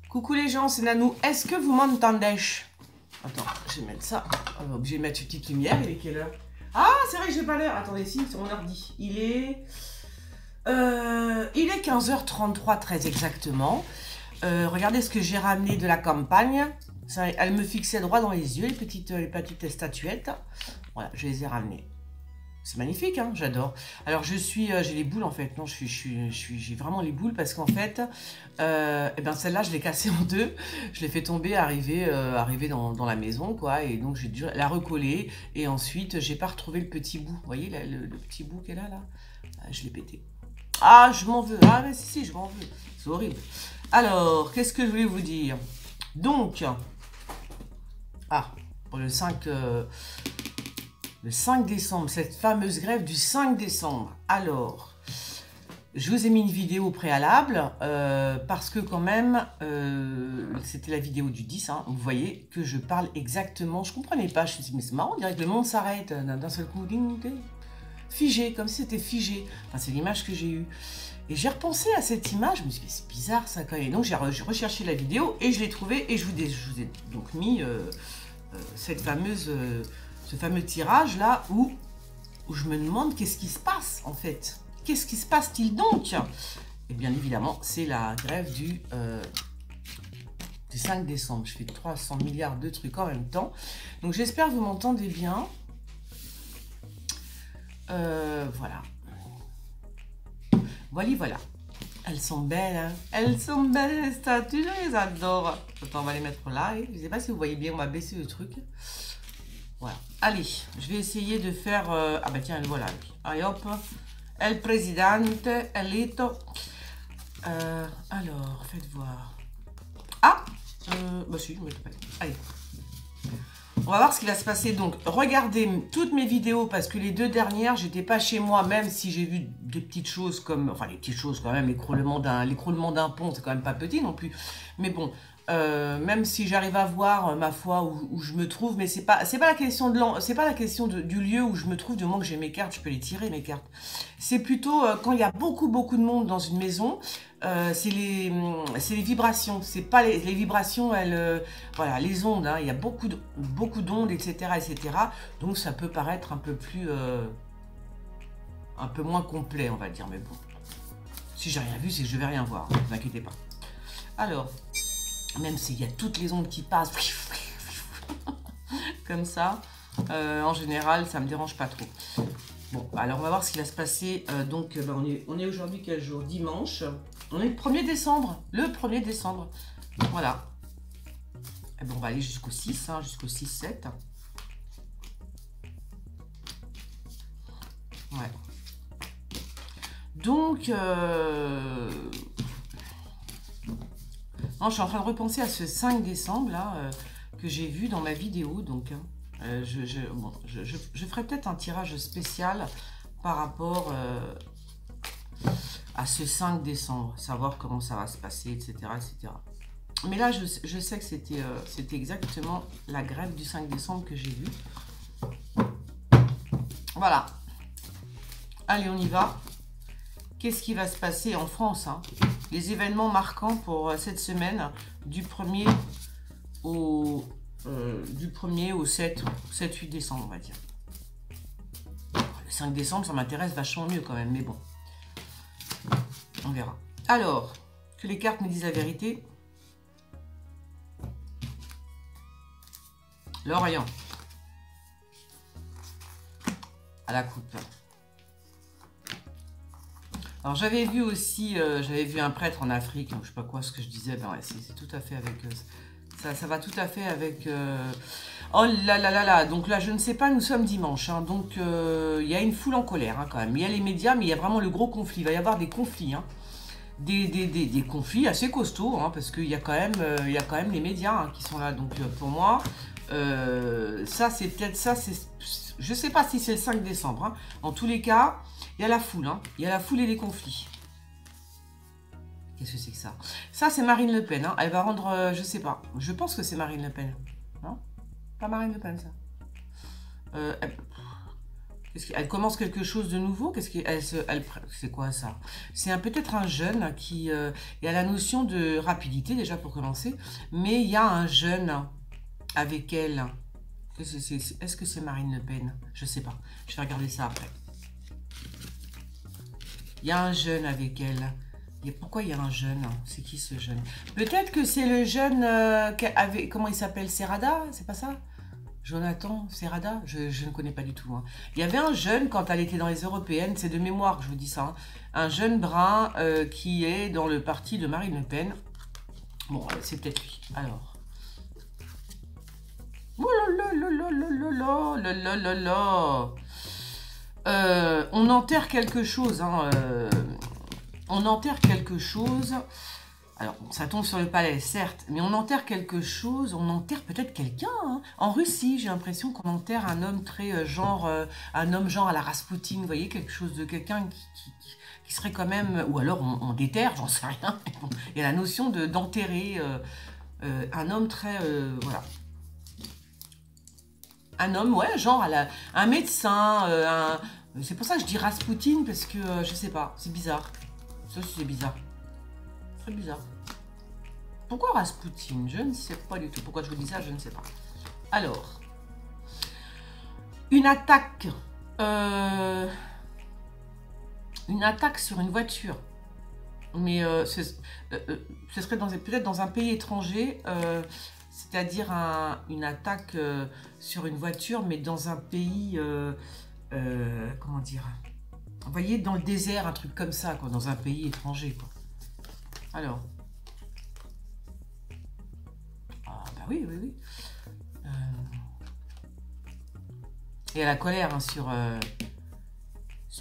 Coucou les gens, c'est Nanou. Est-ce que vous m'entendez? Attends, je vais mettre ça. On va obligé de mettre une petite lumière. Il est quelle heure? Ah, c'est vrai que j'ai pas l'heure. Attendez, si, sur mon ordi. Il est 15h33 très exactement. Regardez ce que j'ai ramené de la campagne. Ça, elle me fixait droit dans les yeux, les petites statuettes. Voilà, je les ai ramenées. C'est magnifique, hein, j'adore. Alors j'ai les boules en fait. Non, j'ai vraiment les boules parce qu'en fait, eh ben celle-là je l'ai cassée en deux. Je l'ai fait tomber, arriver dans la maison, quoi. Et donc j'ai dû la recoller. Et ensuite j'ai pas retrouvé le petit bout. Vous voyez le petit bout qu'elle a là. Je l'ai pété. Ah, je m'en veux. Ah mais si, je m'en veux. C'est horrible. Alors, qu'est-ce que je voulais vous dire? Donc, pour le 5 décembre, cette fameuse grève du 5 décembre. Alors, je vous ai mis une vidéo préalable parce que quand même, c'était la vidéo du 10. Hein, vous voyez que je parle exactement, je ne comprenais pas. Je me suis dit, mais c'est marrant, on dirait que le monde s'arrête d'un seul coup. Figé, comme si c'était figé. Enfin, c'est l'image que j'ai eue. Et j'ai repensé à cette image, je me suis dit, c'est bizarre ça quand même. Et donc, j'ai recherché la vidéo et je l'ai trouvée et je vous ai donc mis ce fameux tirage là où je me demande qu'est-ce qui se passe en fait. Qu'est-ce qui se passe-t-il donc? Et bien évidemment, c'est la grève du 5 décembre. Je fais 300 milliards de trucs en même temps. Donc j'espère que vous m'entendez bien. Voilà. Voilà. Elles sont belles, hein. Elles sont belles les statues, je les adore. Attends, on va les mettre là. Je ne sais pas si vous voyez bien, on va baisser le truc. Voilà. Allez, je vais essayer de faire... Ah bah tiens, voilà. Allez hop. El Presidente, Elito. Alors, faites voir. Ah bah si, je me pas. Allez. On va voir ce qui va se passer. Donc, regardez toutes mes vidéos parce que les deux dernières, j'étais pas chez moi, même si j'ai vu des petites choses comme... Enfin, les petites choses quand même, l'écroulement d'un pont, c'est quand même pas petit non plus. Mais bon... même si j'arrive à voir ma foi où je me trouve, mais c'est pas la question du lieu où je me trouve. Du moment que j'ai mes cartes, je peux les tirer mes cartes. C'est plutôt quand il y a beaucoup de monde dans une maison, c'est les vibrations. C'est pas les vibrations, voilà, les ondes. Hein, il y a beaucoup d'ondes, etc. Donc ça peut paraître un peu moins complet, on va dire. Mais bon, si j'ai rien vu, c'est que je vais rien voir. Ne vous inquiétez pas. Alors. Même s'il y a toutes les ondes qui passent comme ça, en général, ça ne me dérange pas trop. Bon, alors on va voir ce qui va se passer. Donc, on est aujourd'hui quel jour? Dimanche. On est le 1er décembre. Le 1er décembre. Voilà. Et bon, on va aller jusqu'au 6, hein, jusqu'au 6-7. Ouais. Donc... Non, je suis en train de repenser à ce 5 décembre là que j'ai vu dans ma vidéo. Donc, je ferai peut-être un tirage spécial par rapport à ce 5 décembre, savoir comment ça va se passer, etc. Mais là, je sais que c'était exactement la grève du 5 décembre que j'ai vue. Voilà. Allez, on y va. Qu'est-ce qui va se passer en France, hein? Les événements marquants pour cette semaine du 1er au 7-8 décembre, on va dire. Le 5 décembre, ça m'intéresse vachement mieux quand même, mais bon. On verra. Alors, que les cartes me disent la vérité. L'Orient. À la coupe. Alors j'avais vu aussi, j'avais vu un prêtre en Afrique, donc je sais pas quoi ce que je disais, ben ouais, c'est tout à fait avec, ça va tout à fait avec, oh là, donc là je ne sais pas, nous sommes dimanche, hein, donc il y a une foule en colère hein, quand même, il y a les médias, mais il y a vraiment le gros conflit, il va y avoir des conflits, hein, des conflits assez costauds, hein, parce qu'il y a quand même les médias hein, qui sont là, donc pour moi, ça c'est peut-être ça, je sais pas si c'est le 5 décembre, hein, en tous les cas, il y a la foule, hein. Il y a la foule et les conflits. Qu'est-ce que c'est que ça? Ça, c'est Marine Le Pen. Hein. Elle va rendre, je sais pas. Je pense que c'est Marine Le Pen. Non? Pas Marine Le Pen, ça. Elle commence quelque chose de nouveau. C'est quoi ça? C'est peut-être un jeune qui... il y a la notion de rapidité déjà pour commencer. Mais il y a un jeune avec elle. Est-ce que c'est Marine Le Pen? Je sais pas. Je vais regarder ça après. Il y a un jeune avec elle. Pourquoi il y a un jeune? C'est qui ce jeune? Peut-être que c'est le jeune comment il s'appelle? Serrada? C'est pas ça? Jonathan Serrada? Je ne connais pas du tout. Hein. Il y avait un jeune quand elle était dans les européennes, c'est de mémoire que je vous dis ça. Hein. Un jeune brun qui est dans le parti de Marine Le Pen. Bon, c'est peut-être lui. Alors. Oh là là là là là là là là là là. On enterre quelque chose. Hein, on enterre quelque chose. Alors, ça tombe sur le palais, certes, mais on enterre quelque chose, on enterre peut-être quelqu'un. Hein. En Russie, j'ai l'impression qu'on enterre un homme très un homme genre à la Raspoutine, vous voyez, quelque chose de quelqu'un qui serait quand même, ou alors on déterre, j'en sais rien. Bon, il y a la notion d'enterrer un homme très, voilà. Un homme, ouais, genre un médecin, c'est pour ça que je dis Raspoutine, parce que, je sais pas, c'est bizarre. Ça, c'est bizarre. Très bizarre. Pourquoi Raspoutine? Je ne sais pas du tout. Pourquoi je vous dis ça? Je ne sais pas. Alors, une attaque. Une attaque sur une voiture. Mais ce serait peut-être dans un pays étranger, c'est-à-dire une attaque sur une voiture, mais dans un pays, comment dire? Vous voyez, dans le désert, un truc comme ça, quoi, dans un pays étranger, quoi. Alors. Ah, bah oui, oui, oui. Il y a la colère hein, sur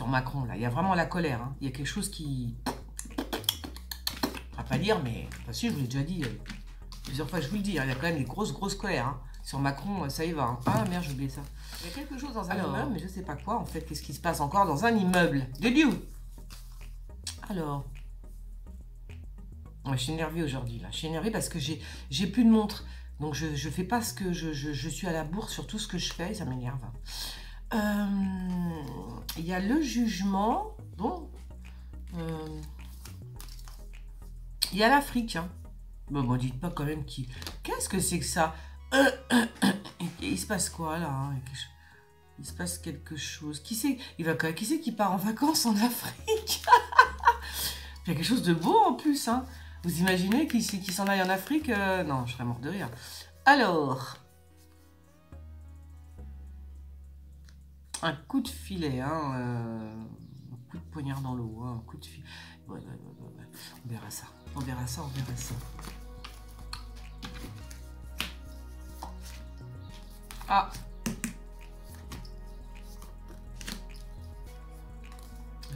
Macron, là. Il y a vraiment la colère. Hein. Il y a quelque chose qui... On va pas dire, mais... Enfin, si, je vous l'ai déjà dit plusieurs fois, je vous le dis. Hein, il y a quand même des grosses colères. Hein. Sur Macron, ça y va. Hein. Ah, merde, j'ai oublié ça. Il y a quelque chose dans un immeuble, mais je sais pas quoi. En fait, qu'est-ce qui se passe encore dans un immeuble de Dieu? Alors... Ouais, je suis énervée aujourd'hui, là. Je suis énervée parce que j'ai plus de montre. Donc, je fais pas ce que... Je suis à la bourre sur tout ce que je fais et ça m'énerve. Il y a le jugement. Bon. Il y a l'Afrique. Hein. Bon, dites pas quand même qui... Qu'est-ce que c'est que ça? Il se passe quoi, là hein? Il se passe quelque chose. Qui c'est qui part en vacances en Afrique? Il y a quelque chose de beau en plus, hein. Vous imaginez qui s'en aille en Afrique? Non, je serais mort de rire. Alors, un coup de filet, hein, un coup de poignard dans l'eau, hein, un coup de filet. Ouais. On verra ça, on verra ça, on verra ça. Ah.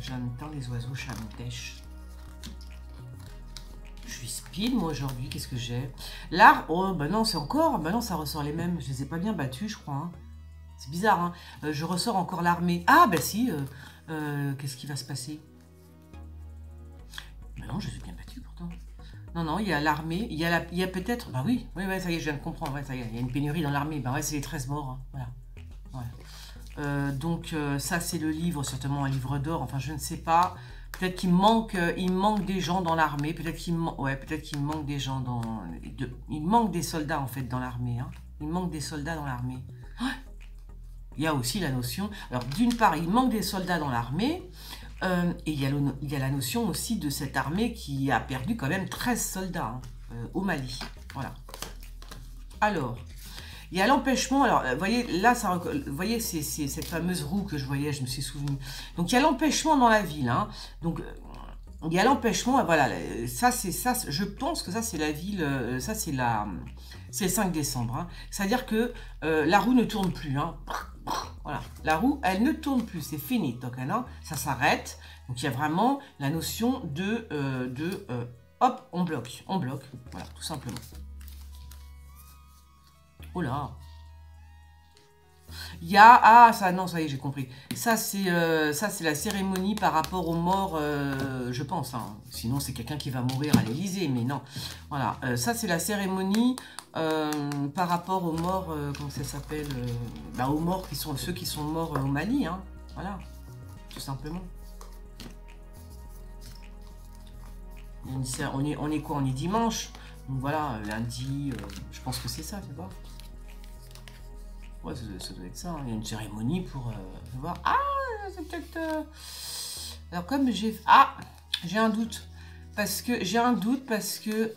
J'entends les oiseaux chamtèches. Je suis speed moi aujourd'hui, qu'est-ce que j'ai? L'art, oh bah non, c'est encore, bah non, ça ressort les mêmes, je les ai pas bien battus, je crois. Hein. C'est bizarre, hein. Je ressors encore l'armée. Ah bah si, qu'est-ce qui va se passer? Bah non, je suis bien battu pourtant. Non, il y a l'armée, il y a peut-être, bah oui, ça y est, je viens de comprendre, ouais, ça y est, il y a une pénurie dans l'armée, bah ouais, c'est les 13 morts, hein. Voilà. Ouais. Donc ça c'est le livre, certainement un livre d'or, enfin je ne sais pas. Peut-être qu'il manque des gens dans l'armée, peut-être qu'il manque des gens dans... il manque des soldats en fait dans l'armée. Hein. Il manque des soldats dans l'armée. Ouais. Il y a aussi la notion... Alors d'une part, il manque des soldats dans l'armée, et il y a la notion aussi de cette armée qui a perdu quand même 13 soldats hein, au Mali. Voilà. Alors... Il y a l'empêchement, alors, vous voyez, là, vous voyez, c'est cette fameuse roue que je voyais, je me suis souvenu. Donc, il y a l'empêchement dans la ville, hein. Donc, il y a l'empêchement, voilà, ça, je pense que ça, c'est la ville, ça, c'est le 5 décembre, hein. C'est-à-dire que la roue ne tourne plus, hein. Voilà, la roue, elle ne tourne plus, c'est fini, donc, hein, ça s'arrête. Donc, il y a vraiment la notion hop, on bloque, voilà, tout simplement. Oh là. Il y a... Ah, ça, non, ça y est, j'ai compris. Ça, c'est la cérémonie par rapport aux morts, je pense. Hein. Sinon, c'est quelqu'un qui va mourir à l'Élysée, mais non. Voilà, ça, c'est la cérémonie par rapport aux morts, comment ça s'appelle aux morts, ceux qui sont morts au Mali. Hein. Voilà, tout simplement. On est quoi? On est dimanche. Donc voilà, lundi, je pense que c'est ça, tu vois. Ouais, ça doit être ça. Hein. Il y a une cérémonie pour voir. Ah, c'est peut-être... Alors comme j'ai... Ah, j'ai un doute. Parce que j'ai un doute, parce que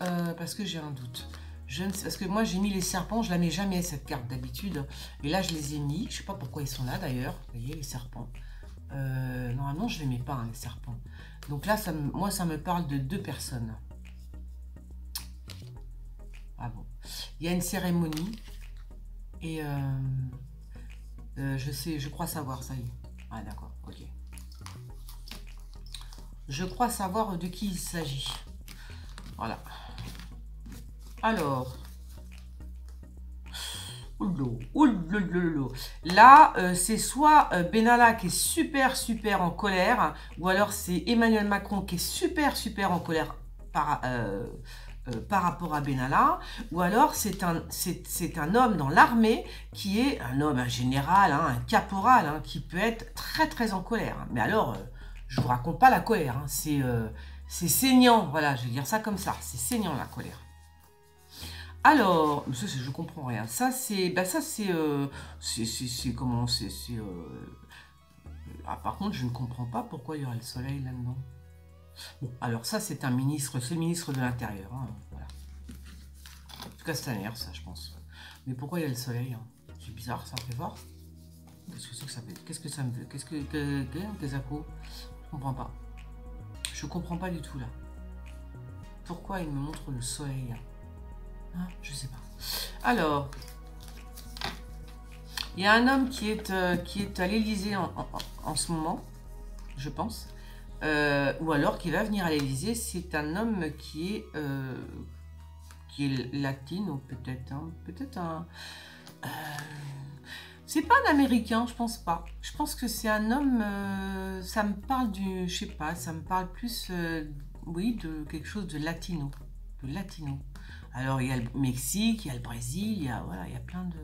j'ai un doute. Je ne sais, parce que moi j'ai mis les serpents, je la mets jamais cette carte d'habitude. Et là je les ai mis. Je sais pas pourquoi ils sont là d'ailleurs. Vous voyez les serpents. Normalement je les mets pas hein, les serpents. Donc là moi ça me parle de 2 personnes. Ah bon. Il y a une cérémonie et je crois savoir, ça y est. Ah d'accord, ok. Je crois savoir de qui il s'agit. Voilà. Alors. Là, c'est soit Benalla qui est super en colère, ou alors c'est Emmanuel Macron qui est super en colère par rapport à Benalla, ou alors c'est un homme dans l'armée qui est un homme, un général, hein, un caporal, hein, qui peut être très en colère. Mais alors, je vous raconte pas la colère, hein, c'est saignant, voilà, je vais dire ça comme ça, c'est saignant la colère. Alors, ça, je comprends rien. Ça, c'est... Bah, ça, c'est... comment... Ah, par contre, je ne comprends pas pourquoi il y aurait le soleil là-dedans. Bon, alors ça, c'est un ministre... C'est le ministre de l'Intérieur. Hein, voilà. En tout cas, c'est un air, ça, je pense. Mais pourquoi il y a le soleil hein? C'est bizarre, ça, fait voir. Qu'est-ce que c'est que ça fait? Qu'est-ce que ça me veut? Qu'est-ce que... Des appos? Je comprends pas. Je comprends pas du tout, là. Pourquoi il me montre le soleil là? Ah, je sais pas. Alors, il y a un homme qui est à l'Élysée en ce moment, je pense. Ou alors qui va venir à l'Élysée. C'est un homme qui est latino, peut-être. Hein, peut-être un... c'est pas un Américain, je pense pas. Je pense que c'est un homme... ça me parle du... Je sais pas, ça me parle plus... oui, de quelque chose de latino. De latino. Alors, il y a le Mexique, il y a le Brésil, il y a plein de...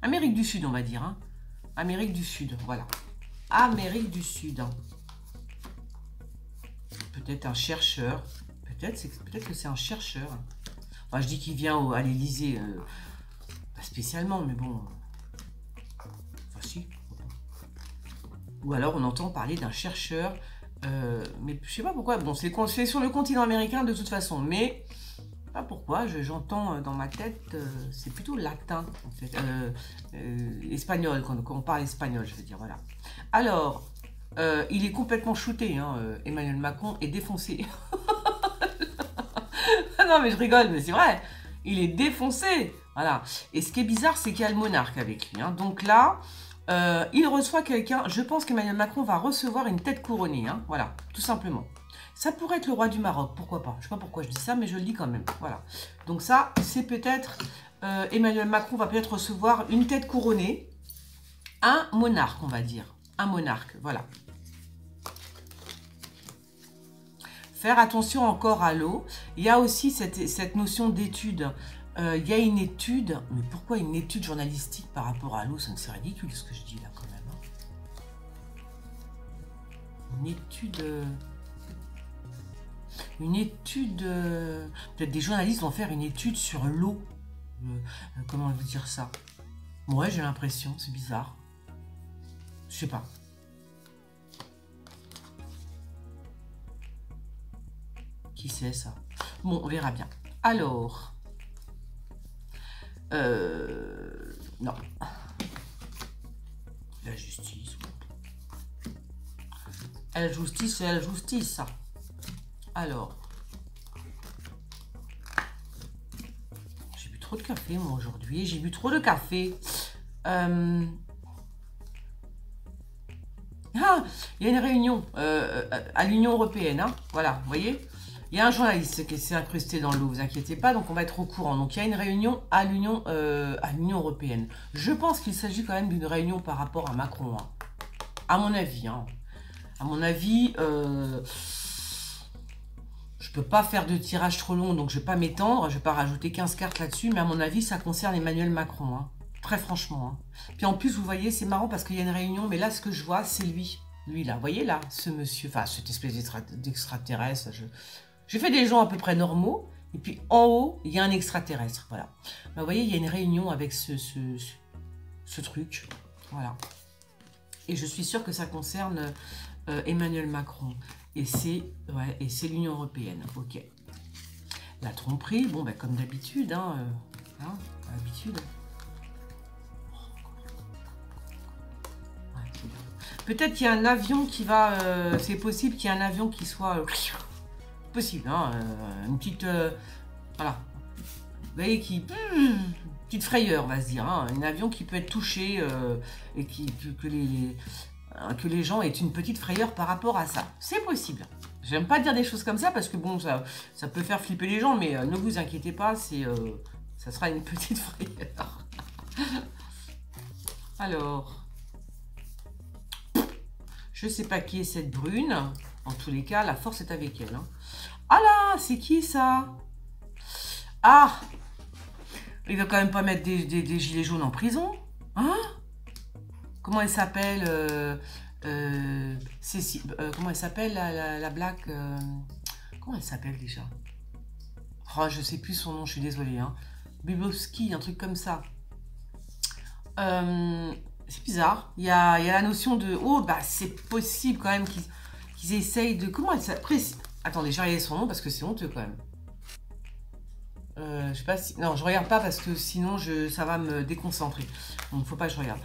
Amérique du Sud, on va dire. Hein. Amérique du Sud, voilà. Amérique du Sud. Hein. Peut-être un chercheur. Peut-être que c'est un chercheur. Enfin, je dis qu'il vient à l'Élysée, pas spécialement, mais bon... Enfin, si. Ou alors, on entend parler d'un chercheur. Mais je sais pas pourquoi. Bon, c'est sur le continent américain, de toute façon, mais... Pas pourquoi, j'entends dans ma tête, c'est plutôt latin, en fait, espagnol, quand on parle espagnol, je veux dire, voilà. Alors, il est complètement shooté, hein, Emmanuel Macron est défoncé. Non, mais je rigole, mais c'est vrai, il est défoncé, voilà. Et ce qui est bizarre, c'est qu'il y a le monarque avec lui, hein. Donc là, il reçoit quelqu'un, je pense qu'Emmanuel Macron va recevoir une tête couronnée, hein, voilà, tout simplement. Ça pourrait être le roi du Maroc, pourquoi pas. Je ne sais pas pourquoi je dis ça, mais je le dis quand même. Voilà. Donc ça, c'est peut-être... Emmanuel Macron va peut-être recevoir une tête couronnée. Un monarque, on va dire. Un monarque, voilà. Faire attention encore à l'eau. Il y a aussi cette notion d'étude. Il y a une étude. Mais pourquoi une étude journalistique par rapport à l'eau? C'est ridicule ce que je dis là quand même. Hein. Une étude... Une étude, peut-être des journalistes vont faire une étude sur l'eau. Comment vous dire ça? Ouais, j'ai l'impression, c'est bizarre. Je sais pas. Qui c'est ça? Bon, on verra bien. Alors, non. La justice. La justice, c'est la justice, ça. Alors, j'ai bu trop de café, moi, aujourd'hui. J'ai bu trop de café. Ah, il y a une réunion à l'Union européenne. Hein. Voilà, vous voyez. Il y a un journaliste qui s'est incrusté dans l'eau, vous inquiétez pas. Donc, on va être au courant. Donc, il y a une réunion à l'Union européenne. Je pense qu'il s'agit quand même d'une réunion par rapport à Macron. Hein. À mon avis. Hein. À mon avis... je peux pas faire de tirage trop long, donc je vais pas m'étendre. Je vais pas rajouter 15 cartes là-dessus, mais à mon avis, ça concerne Emmanuel Macron. Hein. Très franchement. Hein. Puis en plus, vous voyez, c'est marrant parce qu'il y a une réunion, mais là, ce que je vois, c'est lui. Lui, là. Vous voyez, là, ce monsieur, enfin, cette espèce d'extraterrestre. J'ai fait des gens à peu près normaux. Et puis, en haut, il y a un extraterrestre. Voilà. Ben, vous voyez, il y a une réunion avec ce truc. Voilà. Et je suis sûre que ça concerne Emmanuel Macron. Et c'est l'Union européenne. Ok. La tromperie, bon, ben, comme d'habitude. D'habitude. Peut-être qu'il y a un avion qui va... c'est possible qu'il y ait un avion qui soit... possible, hein, une petite... voilà. Vous voyez, petite frayeur, on va se dire. Hein, un avion qui peut être touché et que les gens aient une petite frayeur par rapport à ça. C'est possible. J'aime pas dire des choses comme ça parce que, bon, ça peut faire flipper les gens, mais ne vous inquiétez pas, ça sera une petite frayeur. Alors... Je ne sais pas qui est cette brune. En tous les cas, la force est avec elle. Hein. Ah là, c'est qui ça? Ah, il va quand même pas mettre des gilets jaunes en prison. Hein? Comment elle s'appelle comment elle s'appelle la black comment elle s'appelle déjà? Oh, je sais plus son nom, je suis désolée. Hein. Bibowski, un truc comme ça. C'est bizarre. Il y a la notion de... Oh, bah c'est possible quand même qu'ils essayent de... Comment elle s'appelle? Attendez, je vais regarder son nom parce que c'est honteux quand même. Je sais pas si... Non, je regarde pas parce que sinon ça va me déconcentrer. Donc, faut pas que je regarde.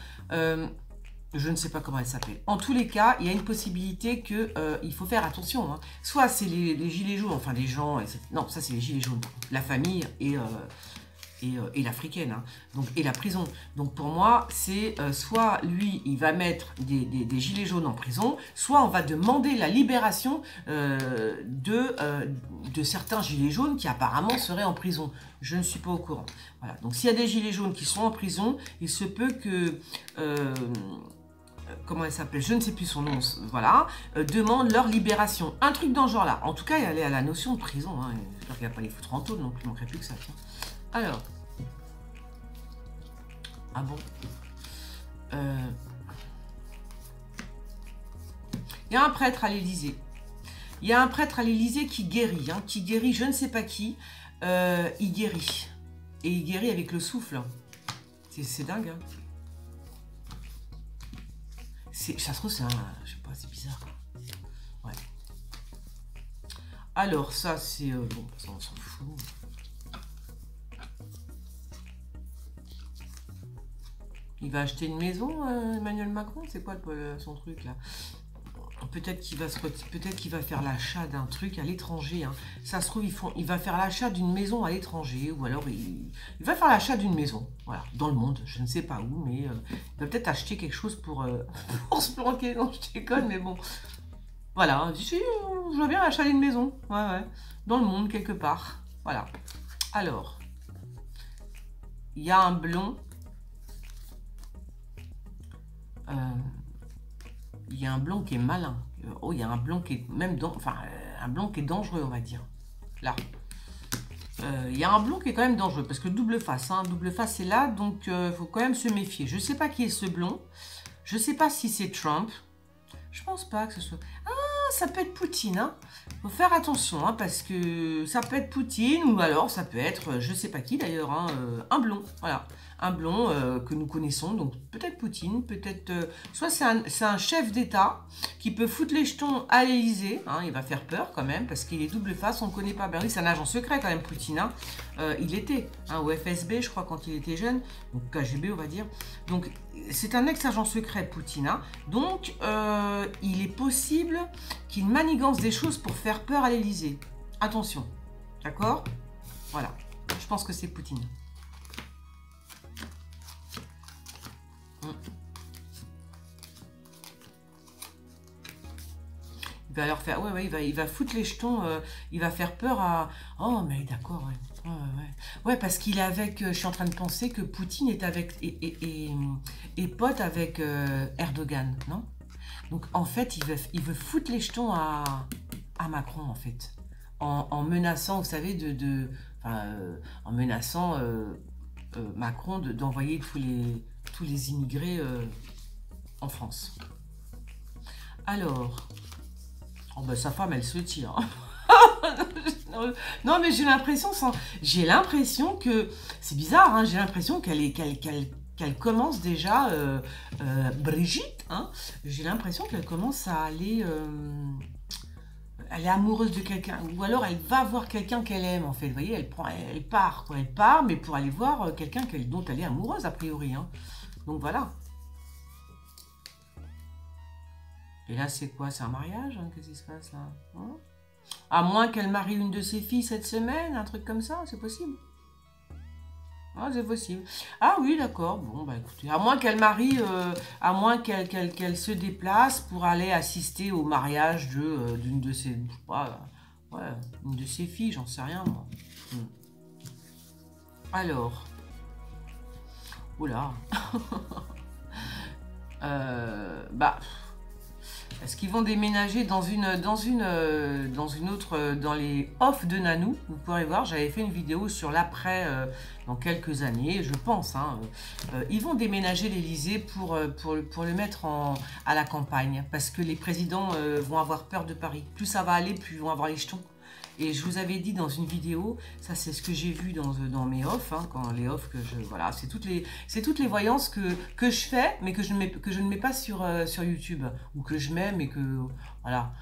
Je ne sais pas comment elle s'appelle. En tous les cas, il y a une possibilité que il faut faire attention. Hein. Soit c'est les gilets jaunes, enfin les gens... Non, ça c'est les gilets jaunes. La famille et l'africaine, hein. Donc, et la prison. Donc pour moi, c'est soit lui, il va mettre des gilets jaunes en prison, soit on va demander la libération de certains gilets jaunes qui apparemment seraient en prison. Je ne suis pas au courant. Voilà. Donc s'il y a des gilets jaunes qui sont en prison, il se peut que... comment elle s'appelle, je ne sais plus son nom, voilà, demande leur libération. Un truc dans ce genre-là. En tout cas, elle est à la notion de prison. Hein. J'espère qu'il ne va pas les foutre en taule, donc il ne manquerait plus que ça. Tiens. Alors. Ah bon. Il y a un prêtre à l'Élysée. Il y a un prêtre à l'Élysée qui guérit. Hein, qui guérit, je ne sais pas qui. Il guérit. Et il guérit avec le souffle. C'est dingue. Hein. Ça se trouve, c'est un... Je sais pas, c'est bizarre. Ouais. Alors, ça, c'est... bon, ça, on s'en fout. Il va acheter une maison, Emmanuel Macron? C'est quoi son truc, là? Peut-être qu'il va faire l'achat d'un truc à l'étranger. Hein. Ça se trouve, il va faire l'achat d'une maison à l'étranger. Ou alors, il va faire l'achat d'une maison. Voilà, dans le monde. Je ne sais pas où, mais il va peut-être acheter quelque chose pour se planquer. Non, je déconne, mais bon. Voilà, hein. Si, je vois bien l'achat d'une maison. Ouais, ouais. Dans le monde, quelque part. Voilà. Alors, il y a un blond. Il y a un blond qui est malin. Oh, il y a un blond qui est même un blond qui est dangereux, on va dire. Là. Il y a un blond qui est quand même dangereux parce que double face, hein, double face c'est là, donc il faut quand même se méfier. Je ne sais pas qui est ce blond. Je ne sais pas si c'est Trump. Je pense pas que ce soit... Ah, ça peut être Poutine. Hein. Faut faire attention hein, parce que ça peut être Poutine ou alors ça peut être, je ne sais pas qui d'ailleurs, hein, un blond. Voilà. Un blond que nous connaissons, donc peut-être Poutine, peut-être... soit c'est un chef d'État qui peut foutre les jetons à l'Élysée, hein, il va faire peur quand même, parce qu'il est double face, on ne connaît pas. Ben oui, c'est un agent secret quand même, Poutine. Hein. Il était hein, au FSB, je crois, quand il était jeune, donc KGB, on va dire. Donc, c'est un ex-agent secret, Poutine. Hein. Donc, il est possible qu'il manigance des choses pour faire peur à l'Élysée. Attention, d'accord? Voilà, je pense que c'est Poutine. Il va leur faire... Ouais, il va foutre les jetons, il va faire peur à... Oh, mais d'accord, ouais. Ouais, parce qu'il est avec... je suis en train de penser que Poutine est avec... et pote avec Erdogan, non? Donc, en fait, il veut foutre les jetons à Macron, en fait. En menaçant, vous savez, en menaçant... Macron d'envoyer tous les immigrés en France. Alors, oh ben, sa femme, elle se tire. Non, mais j'ai l'impression que, c'est bizarre, hein, j'ai l'impression qu'elle commence déjà, Brigitte, hein, j'ai l'impression qu'elle commence à aller, elle est amoureuse de quelqu'un, ou alors elle va voir quelqu'un qu'elle aime, en fait, vous voyez, elle part, quoi, elle part, mais pour aller voir quelqu'un dont elle est amoureuse, a priori, hein. Donc voilà. Et là, c'est quoi? C'est un mariage, hein? Qu'est-ce qui se passe là, hein? À moins qu'elle marie une de ses filles cette semaine, un truc comme ça, c'est possible. Ah, c'est possible. Ah oui, d'accord. Bon, bah écoutez, à moins qu'elle marie, à moins qu'elle se déplace pour aller assister au mariage d'une de ses, je sais pas, ouais, une de ses filles, j'en sais rien, moi. Alors, oula. Bah, est-ce qu'ils vont déménager dans les off de Nanou? Vous pourrez voir, j'avais fait une vidéo sur l'après dans quelques années, je pense. Hein, ils vont déménager l'Élysée pour le mettre à la campagne, parce que les présidents vont avoir peur de Paris. Plus ça va aller, plus ils vont avoir les jetons. Et je vous avais dit dans une vidéo, ça c'est ce que j'ai vu dans mes offs, hein, quand les offs que je... Voilà, c'est toutes les voyances que je fais, mais que je ne mets pas sur YouTube, ou que je mets, mais que... Voilà.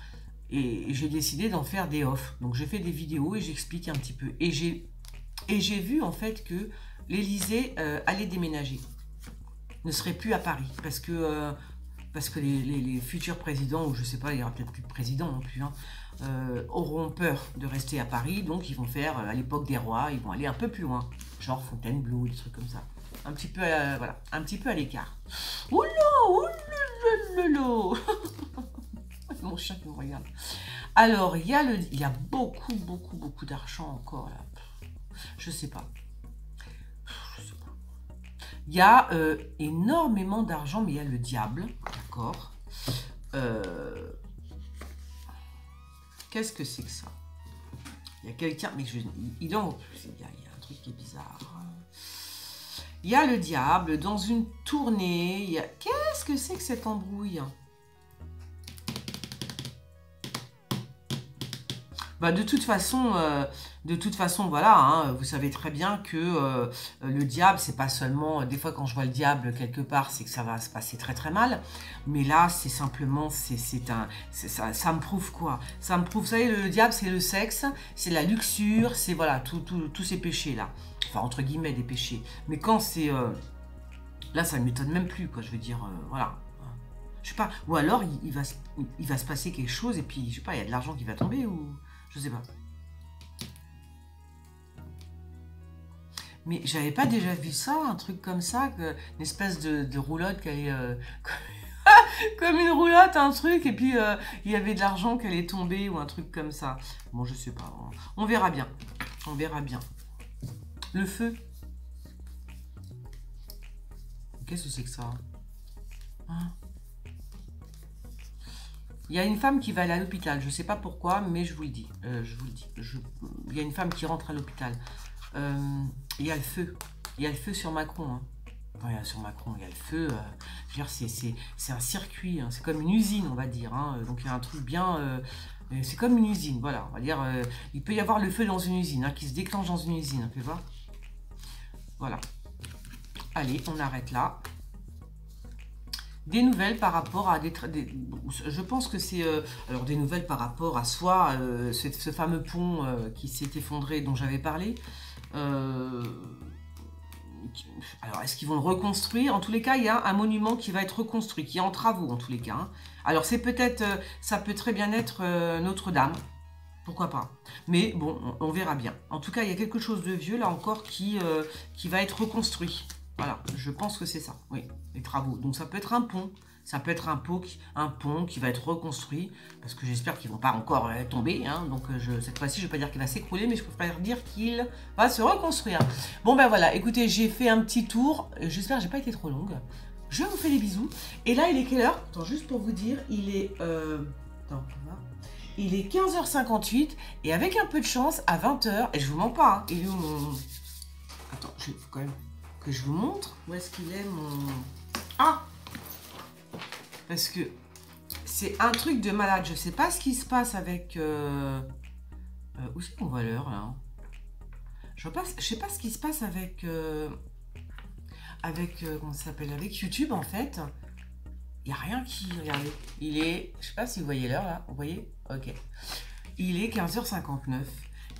Et j'ai décidé d'en faire des offs. Donc j'ai fait des vidéos et j'explique un petit peu. Et j'ai vu en fait que l'Élysée allait déménager, ne serait plus à Paris, parce que les futurs présidents, ou je sais pas, il n'y aura peut-être plus de président non plus, hein, auront peur de rester à Paris, donc ils vont faire, à l'époque des rois, ils vont aller un peu plus loin, genre Fontainebleau, des trucs comme ça. Un petit peu, voilà, un petit peu à l'écart. Oula, oula, mon chat qui me regarde. Alors, il y a beaucoup d'argent encore, là. Je sais pas. Il y a énormément d'argent, mais il y a le diable, d'accord. Qu'est-ce que c'est que ça? Il y a quelqu'un, mais il y a un truc qui est bizarre. Il y a le diable dans une tournée. Qu'est-ce que c'est que cette embrouille? Bah, de toute façon, voilà, hein, vous savez très bien que le diable, c'est pas seulement... Des fois, quand je vois le diable quelque part, c'est que ça va se passer très très mal. Mais là, c'est simplement... ça me prouve quoi? Ça me prouve, vous savez, le diable, c'est le sexe, c'est la luxure, c'est voilà, tous ces péchés-là. Enfin, entre guillemets, des péchés. Mais quand c'est... là, ça ne m'étonne même plus, quoi, je veux dire, voilà. Je sais pas, ou alors, il va se passer quelque chose, et puis, je sais pas, il y a de l'argent qui va tomber, ou... Je sais pas. Mais j'avais pas déjà vu ça, un truc comme ça, une espèce de roulotte qui allait... comme une roulotte, un truc, et puis il y avait de l'argent qui allait tomber, ou un truc comme ça. Bon, je sais pas. On verra bien. On verra bien. Le feu. Qu'est-ce que c'est que ça, hein? Il y a une femme qui va aller à l'hôpital. Je ne sais pas pourquoi, mais je vous le dis. Il y a une femme qui rentre à l'hôpital. Il y a le feu. Il y a le feu sur Macron. Hein. Enfin, sur Macron, il y a le feu. Je veux dire, c'est un circuit. Hein. C'est comme une usine, on va dire. Hein. Donc, il y a un truc bien... c'est comme une usine, voilà. On va dire, il peut y avoir le feu dans une usine, hein, qui se déclenche dans une usine. Tu vois? Voilà. Allez, on arrête là. Des nouvelles par rapport à je pense que c'est alors des nouvelles par rapport à soit ce fameux pont qui s'est effondré dont j'avais parlé. Alors est-ce qu'ils vont le reconstruire? En tous les cas, il y a un monument qui va être reconstruit, qui est en travaux en tous les cas. Hein. Alors c'est peut-être, ça peut très bien être Notre-Dame. Pourquoi pas? Mais bon, on verra bien. En tout cas, il y a quelque chose de vieux là encore qui va être reconstruit. Voilà, je pense que c'est ça, oui, les travaux. Donc ça peut être un pont, ça peut être un pont qui va être reconstruit, parce que j'espère qu'ils ne vont pas encore tomber. Hein, donc cette fois-ci, je ne vais pas dire qu'il va s'écrouler, mais je préfère dire qu'il va se reconstruire. Bon ben voilà, écoutez, j'ai fait un petit tour, j'espère que je n'ai pas été trop longue. Je vous fais des bisous. Et là, il est quelle heure? Attends, juste pour vous dire, il est... Attends, on va voir. Il est 15h58, et avec un peu de chance, à 20h, et je vous mens pas, hein, il est où mon... Attends, il faut quand même... que je vous montre. Où est-ce qu'il est mon... Ah! Parce que c'est un truc de malade. Je sais pas ce qui se passe avec... où est-ce qu'on voit l'heure, là? Je sais pas ce qui se passe avec... comment ça s'appelle? Avec YouTube, en fait. Il n'y a rien qui... Regardez. Il est... Je sais pas si vous voyez l'heure, là. Vous voyez? Ok. Il est 15h59.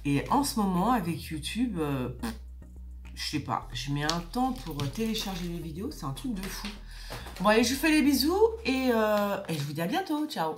Et en ce moment, avec YouTube... je sais pas, je mets un temps pour télécharger les vidéos, c'est un truc de fou. Bon allez, je vous fais les bisous et je vous dis à bientôt, ciao.